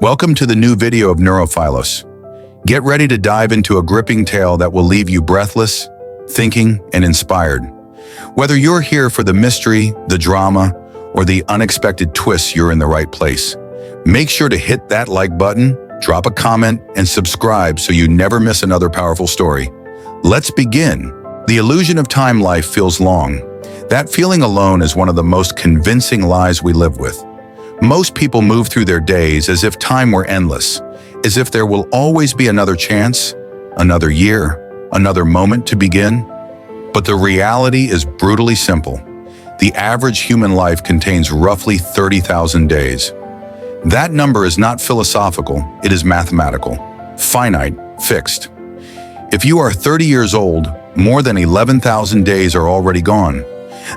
Welcome to the new video of NeuroPhilos. Get ready to dive into a gripping tale that will leave you breathless, thinking, and inspired. Whether you're here for the mystery, the drama, or the unexpected twists, you're in the right place. Make sure to hit that like button, drop a comment, and subscribe so you never miss another powerful story. Let's begin. The illusion of time life feels long. That feeling alone is one of the most convincing lies we live with. Most people move through their days as if time were endless, as if there will always be another chance, another year, another moment to begin. But the reality is brutally simple. The average human life contains roughly 30,000 days. That number is not philosophical, it is mathematical, finite, fixed. If you are 30 years old, more than 11,000 days are already gone.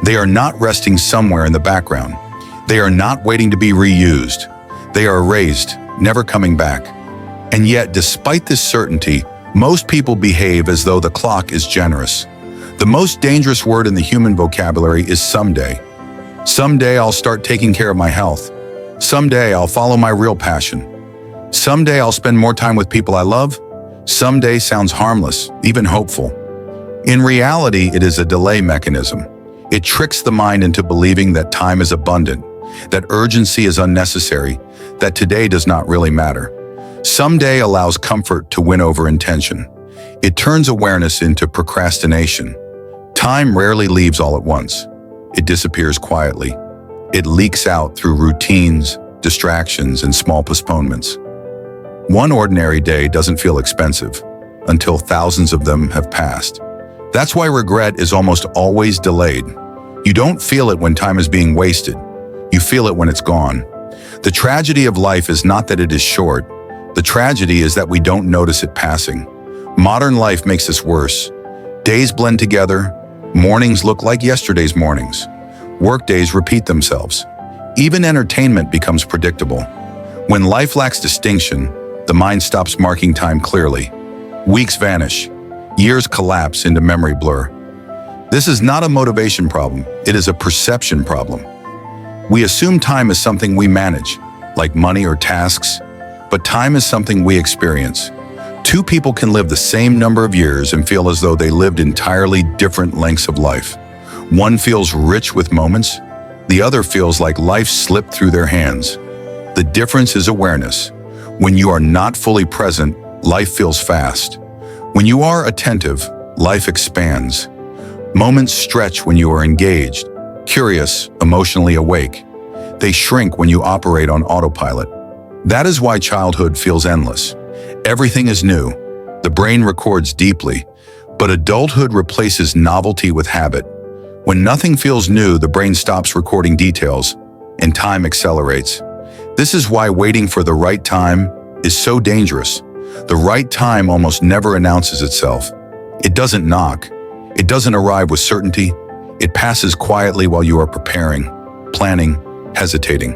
They are not resting somewhere in the background. They are not waiting to be reused. They are erased, never coming back. And yet, despite this certainty, most people behave as though the clock is generous. The most dangerous word in the human vocabulary is someday. Someday I'll start taking care of my health. Someday I'll follow my real passion. Someday I'll spend more time with people I love. Someday sounds harmless, even hopeful. In reality, it is a delay mechanism. It tricks the mind into believing that time is abundant, that urgency is unnecessary, that today does not really matter. Someday allows comfort to win over intention. It turns awareness into procrastination. Time rarely leaves all at once. It disappears quietly. It leaks out through routines, distractions, and small postponements. One ordinary day doesn't feel expensive until thousands of them have passed. That's why regret is almost always delayed. You don't feel it when time is being wasted. You feel it when it's gone. The tragedy of life is not that it is short. The tragedy is that we don't notice it passing. Modern life makes this worse. Days blend together. Mornings look like yesterday's mornings. Workdays repeat themselves. Even entertainment becomes predictable. When life lacks distinction, the mind stops marking time clearly. Weeks vanish. Years collapse into memory blur. This is not a motivation problem. It is a perception problem. We assume time is something we manage, like money or tasks, but time is something we experience. Two people can live the same number of years and feel as though they lived entirely different lengths of life. One feels rich with moments. The other feels like life slipped through their hands. The difference is awareness. When you are not fully present, life feels fast. When you are attentive, life expands. Moments stretch when you are engaged, curious, emotionally awake. They shrink when you operate on autopilot. That is why childhood feels endless. Everything is new. The brain records deeply, but adulthood replaces novelty with habit. When nothing feels new, the brain stops recording details, and time accelerates. This is why waiting for the right time is so dangerous. The right time almost never announces itself. It doesn't knock. It doesn't arrive with certainty. It passes quietly while you are preparing, planning, hesitating.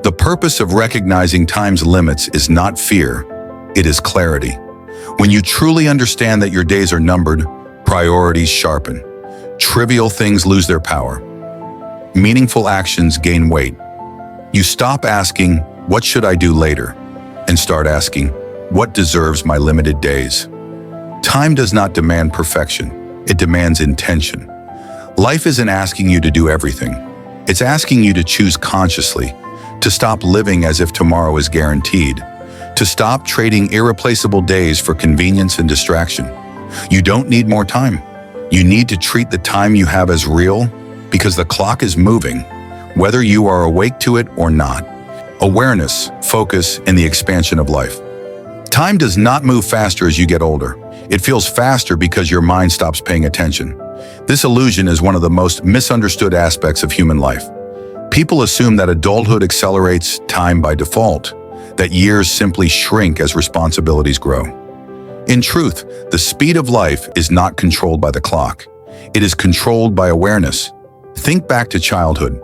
The purpose of recognizing time's limits is not fear, it is clarity. When you truly understand that your days are numbered, priorities sharpen. Trivial things lose their power. Meaningful actions gain weight. You stop asking, "What should I do later?" and start asking, "What deserves my limited days?" Time does not demand perfection. It demands intention. Life isn't asking you to do everything. It's asking you to choose consciously, to stop living as if tomorrow is guaranteed, to stop trading irreplaceable days for convenience and distraction. You don't need more time. You need to treat the time you have as real, because the clock is moving, whether you are awake to it or not. Awareness, focus, and the expansion of life. Time does not move faster as you get older. It feels faster because your mind stops paying attention. This illusion is one of the most misunderstood aspects of human life. People assume that adulthood accelerates time by default, that years simply shrink as responsibilities grow. In truth, the speed of life is not controlled by the clock. It is controlled by awareness. Think back to childhood.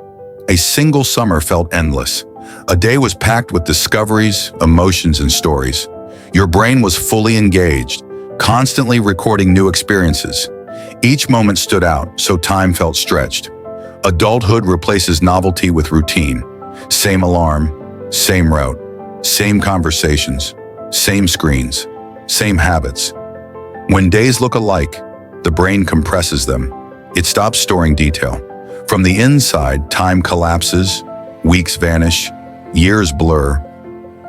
A single summer felt endless. A day was packed with discoveries, emotions, and stories. Your brain was fully engaged, constantly recording new experiences. Each moment stood out, so time felt stretched. Adulthood replaces novelty with routine. Same alarm, same route. Same conversations, same screens, same habits. When days look alike, the brain compresses them. It stops storing detail. From the inside, time collapses, weeks vanish, years blur.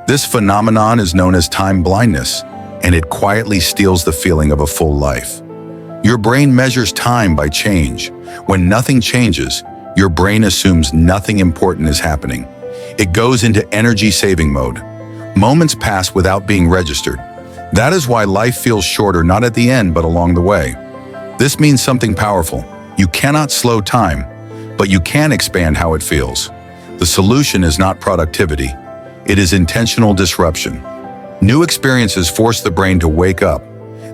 This phenomenon is known as time blindness, and it quietly steals the feeling of a full life. Your brain measures time by change. When nothing changes, your brain assumes nothing important is happening. It goes into energy-saving mode. Moments pass without being registered. That is why life feels shorter not at the end but along the way. This means something powerful. You cannot slow time, but you can expand how it feels. The solution is not productivity. It is intentional disruption. New experiences force the brain to wake up.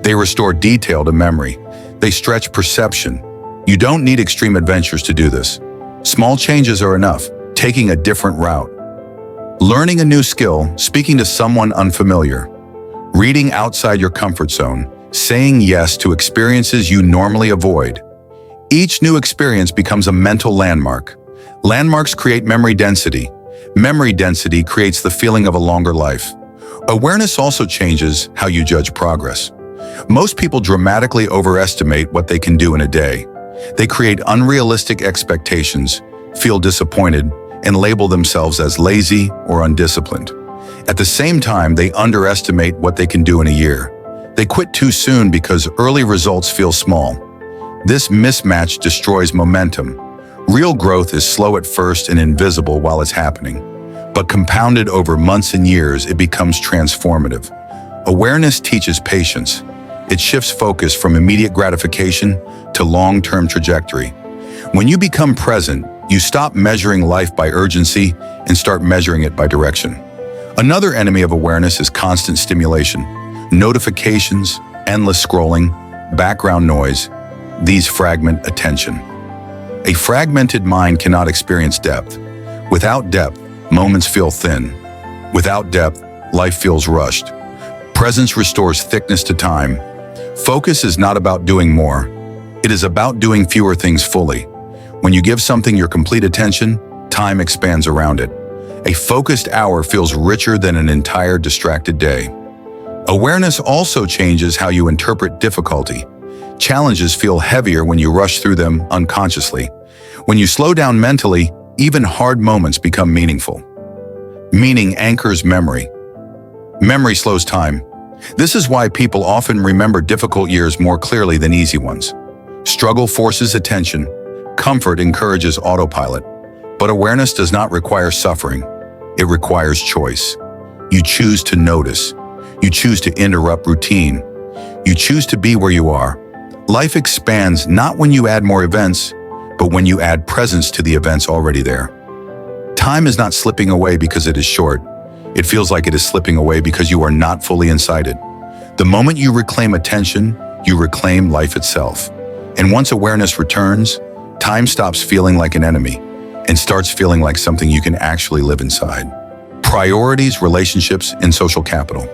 They restore detail to memory. They stretch perception. You don't need extreme adventures to do this. Small changes are enough. Taking a different route. Learning a new skill, speaking to someone unfamiliar. Reading outside your comfort zone. Saying yes to experiences you normally avoid. Each new experience becomes a mental landmark. Landmarks create memory density. Memory density creates the feeling of a longer life. Awareness also changes how you judge progress. Most people dramatically overestimate what they can do in a day. They create unrealistic expectations, feel disappointed, and label themselves as lazy or undisciplined. At the same time, they underestimate what they can do in a year. They quit too soon because early results feel small. This mismatch destroys momentum. Real growth is slow at first and invisible while it's happening. But compounded over months and years, it becomes transformative. Awareness teaches patience. It shifts focus from immediate gratification to long-term trajectory. When you become present, you stop measuring life by urgency and start measuring it by direction. Another enemy of awareness is constant stimulation. Notifications, endless scrolling, background noise. These fragment attention. A fragmented mind cannot experience depth. Without depth, moments feel thin. Without depth, life feels rushed. Presence restores thickness to time. Focus is not about doing more. It is about doing fewer things fully. When you give something your complete attention, time expands around it. A focused hour feels richer than an entire distracted day. Awareness also changes how you interpret difficulty. Challenges feel heavier when you rush through them unconsciously. When you slow down mentally, even hard moments become meaningful. Meaning anchors memory. Memory slows time. This is why people often remember difficult years more clearly than easy ones. Struggle forces attention. Comfort encourages autopilot. But awareness does not require suffering. It requires choice. You choose to notice. You choose to interrupt routine. You choose to be where you are. Life expands not when you add more events, but when you add presence to the events already there. Time is not slipping away because it is short. It feels like it is slipping away because you are not fully inside it. The moment you reclaim attention, you reclaim life itself. And once awareness returns, time stops feeling like an enemy and starts feeling like something you can actually live inside. Priorities, relationships, and social capital.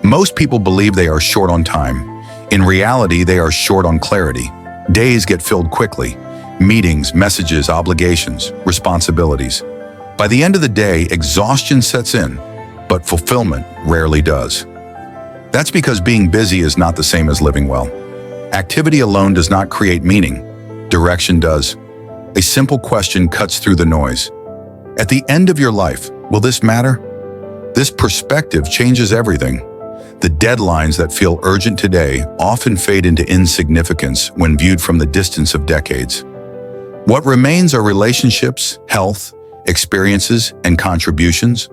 Most people believe they are short on time. In reality, they are short on clarity. Days get filled quickly. Meetings, messages, obligations, responsibilities. By the end of the day, exhaustion sets in, but fulfillment rarely does. That's because being busy is not the same as living well. Activity alone does not create meaning. Direction does. A simple question cuts through the noise. At the end of your life, will this matter? This perspective changes everything. The deadlines that feel urgent today often fade into insignificance when viewed from the distance of decades. What remains are relationships, health, experiences, and contributions.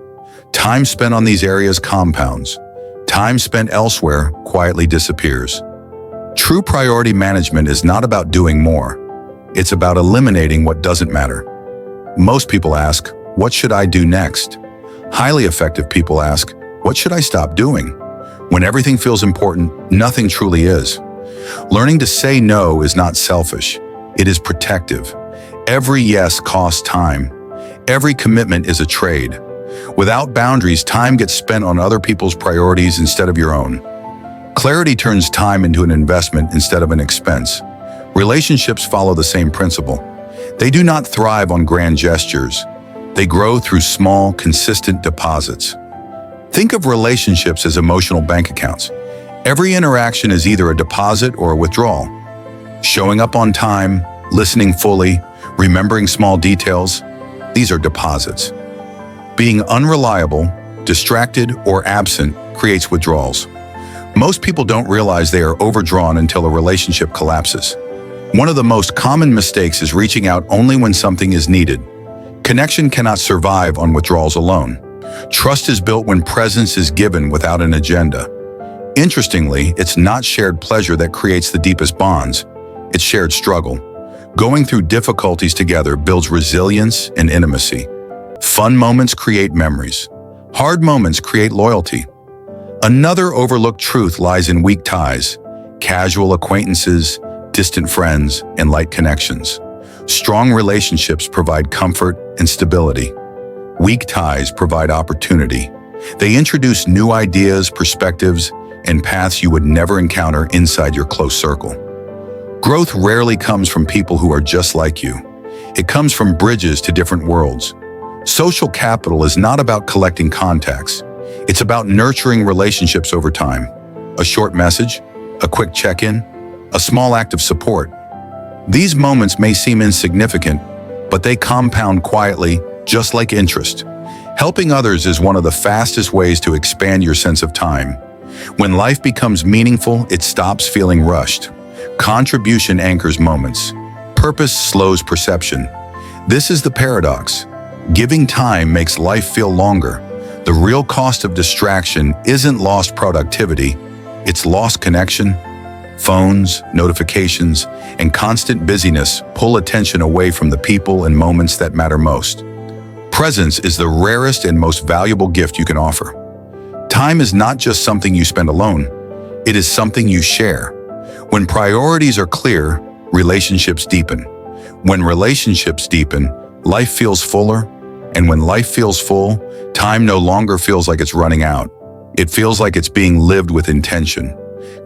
Time spent on these areas compounds. Time spent elsewhere quietly disappears. True priority management is not about doing more. It's about eliminating what doesn't matter. Most people ask, what should I do next? Highly effective people ask, what should I stop doing? When everything feels important, nothing truly is. Learning to say no is not selfish. It is protective. Every yes costs time. Every commitment is a trade. Without boundaries, time gets spent on other people's priorities instead of your own. Clarity turns time into an investment instead of an expense. Relationships follow the same principle. They do not thrive on grand gestures. They grow through small, consistent deposits. Think of relationships as emotional bank accounts. Every interaction is either a deposit or a withdrawal. Showing up on time, listening fully, remembering small details, these are deposits. Being unreliable, distracted, or absent creates withdrawals. Most people don't realize they are overdrawn until a relationship collapses. One of the most common mistakes is reaching out only when something is needed. Connection cannot survive on withdrawals alone. Trust is built when presence is given without an agenda. Interestingly, it's not shared pleasure that creates the deepest bonds. It's shared struggle. Going through difficulties together builds resilience and intimacy. Fun moments create memories. Hard moments create loyalty. Another overlooked truth lies in weak ties, casual acquaintances, distant friends, and light connections. Strong relationships provide comfort and stability. Weak ties provide opportunity. They introduce new ideas, perspectives, and paths you would never encounter inside your close circle. Growth rarely comes from people who are just like you. It comes from bridges to different worlds. Social capital is not about collecting contacts. It's about nurturing relationships over time. A short message, a quick check-in, a small act of support. These moments may seem insignificant, but they compound quietly, just like interest. Helping others is one of the fastest ways to expand your sense of time. When life becomes meaningful, it stops feeling rushed. Contribution anchors moments. Purpose slows perception. This is the paradox. Giving time makes life feel longer. The real cost of distraction isn't lost productivity, it's lost connection. Phones, notifications, and constant busyness pull attention away from the people and moments that matter most. Presence is the rarest and most valuable gift you can offer. Time is not just something you spend alone, it is something you share. When priorities are clear, relationships deepen. When relationships deepen, life feels fuller, and when life feels full, time no longer feels like it's running out. It feels like it's being lived with intention.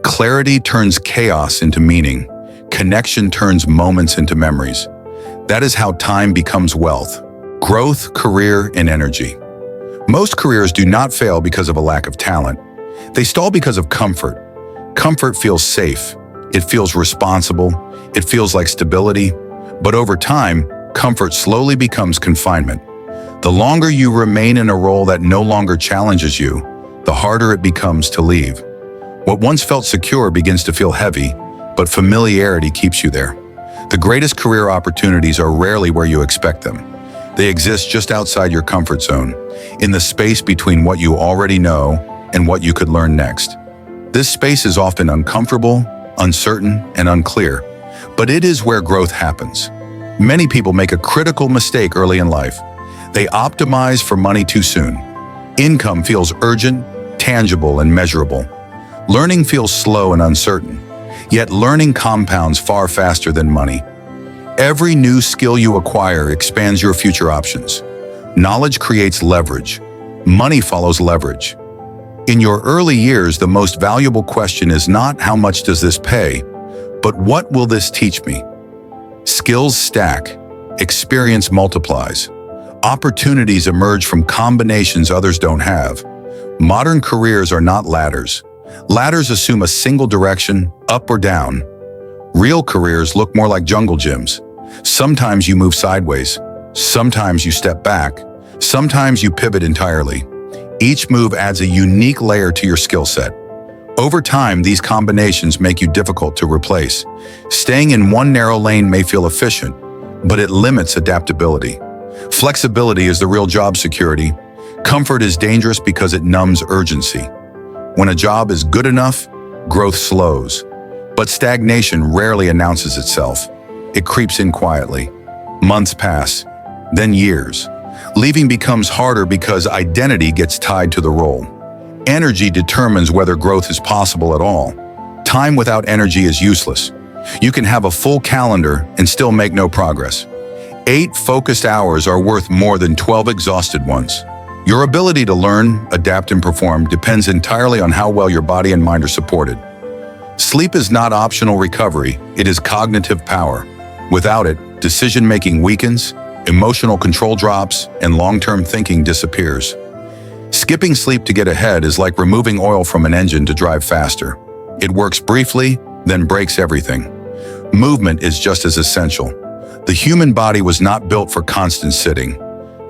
Clarity turns chaos into meaning. Connection turns moments into memories. That is how time becomes wealth. Growth, career, and energy. Most careers do not fail because of a lack of talent. They stall because of comfort. Comfort feels safe. It feels responsible. It feels like stability. But over time, comfort slowly becomes confinement. The longer you remain in a role that no longer challenges you, the harder it becomes to leave. What once felt secure begins to feel heavy, but familiarity keeps you there. The greatest career opportunities are rarely where you expect them. They exist just outside your comfort zone, in the space between what you already know and what you could learn next. This space is often uncomfortable, uncertain, and unclear, but it is where growth happens. Many people make a critical mistake early in life. They optimize for money too soon. Income feels urgent, tangible, and measurable. Learning feels slow and uncertain, yet learning compounds far faster than money. Every new skill you acquire expands your future options. Knowledge creates leverage. Money follows leverage. In your early years, the most valuable question is not how much does this pay, but what will this teach me? Skills stack, experience multiplies. Opportunities emerge from combinations others don't have. Modern careers are not ladders. Ladders assume a single direction, up or down. Real careers look more like jungle gyms. Sometimes you move sideways. Sometimes you step back. Sometimes you pivot entirely. Each move adds a unique layer to your skill set. Over time, these combinations make you difficult to replace. Staying in one narrow lane may feel efficient, but it limits adaptability. Flexibility is the real job security. Comfort is dangerous because it numbs urgency. When a job is good enough, growth slows. But stagnation rarely announces itself. It creeps in quietly. Months pass, then years. Leaving becomes harder because identity gets tied to the role. Energy determines whether growth is possible at all. Time without energy is useless. You can have a full calendar and still make no progress. 8 focused hours are worth more than 12 exhausted ones. Your ability to learn, adapt, and perform depends entirely on how well your body and mind are supported. Sleep is not optional recovery, it is cognitive power. Without it, decision-making weakens, emotional control drops, and long-term thinking disappears. Skipping sleep to get ahead is like removing oil from an engine to drive faster. It works briefly, then breaks everything. Movement is just as essential. The human body was not built for constant sitting.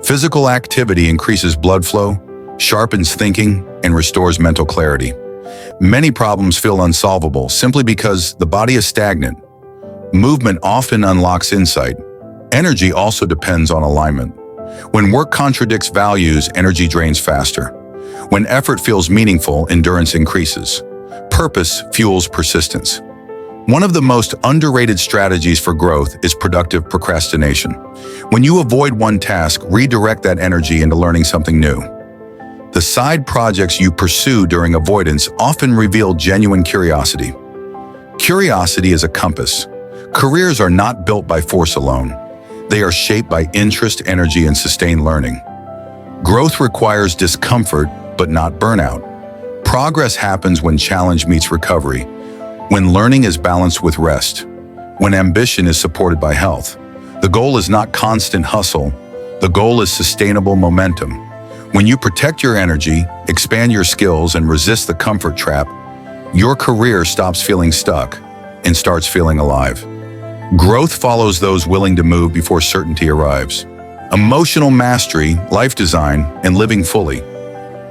Physical activity increases blood flow, sharpens thinking, and restores mental clarity. Many problems feel unsolvable simply because the body is stagnant. Movement often unlocks insight. Energy also depends on alignment. When work contradicts values, energy drains faster. When effort feels meaningful, endurance increases. Purpose fuels persistence. One of the most underrated strategies for growth is productive procrastination. When you avoid one task, redirect that energy into learning something new. The side projects you pursue during avoidance often reveal genuine curiosity. Curiosity is a compass. Careers are not built by force alone. They are shaped by interest, energy, and sustained learning. Growth requires discomfort, but not burnout. Progress happens when challenge meets recovery, when learning is balanced with rest, when ambition is supported by health. The goal is not constant hustle. The goal is sustainable momentum. When you protect your energy, expand your skills, and resist the comfort trap, your career stops feeling stuck and starts feeling alive. Growth follows those willing to move before certainty arrives. Emotional mastery, life design, and living fully.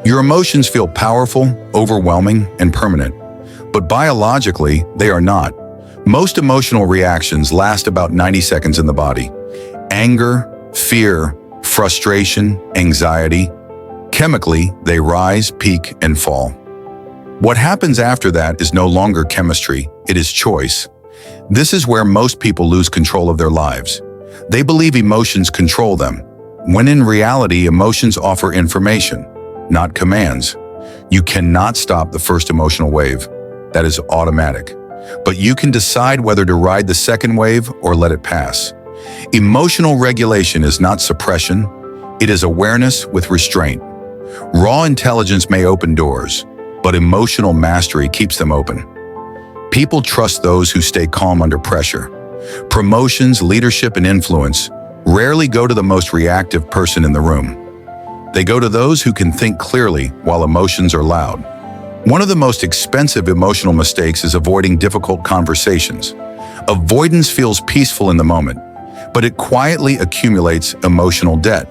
Your emotions feel powerful, overwhelming, and permanent. But biologically, they are not. Most emotional reactions last about 90 seconds in the body. Anger, fear, frustration, anxiety. Chemically, they rise, peak, and fall. What happens after that is no longer chemistry, it is choice. This is where most people lose control of their lives. They believe emotions control them, when in reality, emotions offer information, not commands. You cannot stop the first emotional wave. That is automatic. But you can decide whether to ride the second wave or let it pass. Emotional regulation is not suppression. It is awareness with restraint. Raw intelligence may open doors, but emotional mastery keeps them open. People trust those who stay calm under pressure. Promotions, leadership, and influence rarely go to the most reactive person in the room. They go to those who can think clearly while emotions are loud. One of the most expensive emotional mistakes is avoiding difficult conversations. Avoidance feels peaceful in the moment, but it quietly accumulates emotional debt.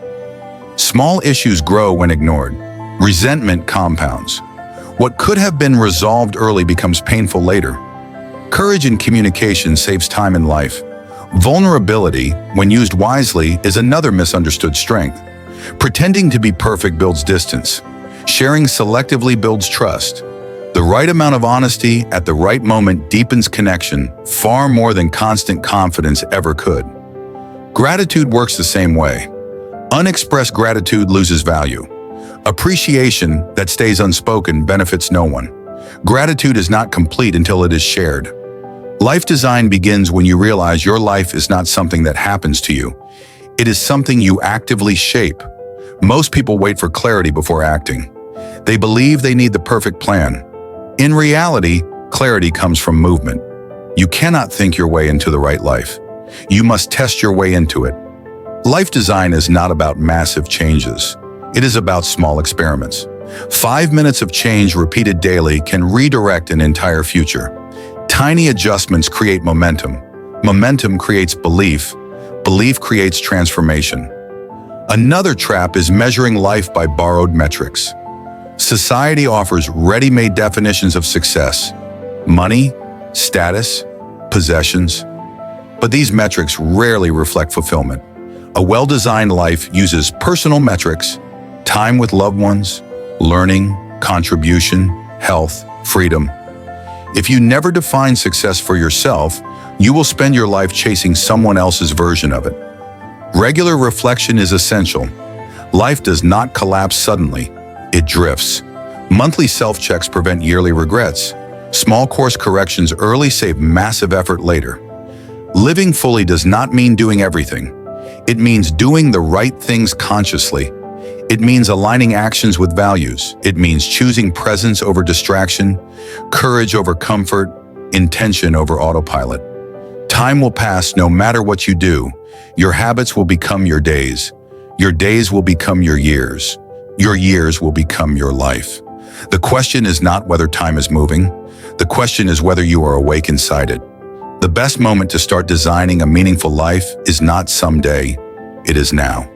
Small issues grow when ignored. Resentment compounds. What could have been resolved early becomes painful later. Courage in communication saves time and life. Vulnerability, when used wisely, is another misunderstood strength. Pretending to be perfect builds distance. Sharing selectively builds trust. The right amount of honesty at the right moment deepens connection far more than constant confidence ever could. Gratitude works the same way. Unexpressed gratitude loses value. Appreciation that stays unspoken benefits no one. Gratitude is not complete until it is shared. Life design begins when you realize your life is not something that happens to you. It is something you actively shape. Most people wait for clarity before acting. They believe they need the perfect plan. In reality, clarity comes from movement. You cannot think your way into the right life. You must test your way into it. Life design is not about massive changes. It is about small experiments. 5 minutes of change repeated daily can redirect an entire future. Tiny adjustments create momentum. Momentum creates belief. Belief creates transformation. Another trap is measuring life by borrowed metrics. Society offers ready-made definitions of success: money, status, possessions. But these metrics rarely reflect fulfillment. A well-designed life uses personal metrics: time with loved ones, learning, contribution, health, freedom. If you never define success for yourself, you will spend your life chasing someone else's version of it. Regular reflection is essential. Life does not collapse suddenly. It drifts. Monthly self-checks prevent yearly regrets. Small course corrections early save massive effort later. Living fully does not mean doing everything. It means doing the right things consciously. It means aligning actions with values. It means choosing presence over distraction, courage over comfort, intention over autopilot. Time will pass no matter what you do. Your habits will become your days. Your days will become your years. Your years will become your life. The question is not whether time is moving. The question is whether you are awake inside it. The best moment to start designing a meaningful life is not someday, it is now.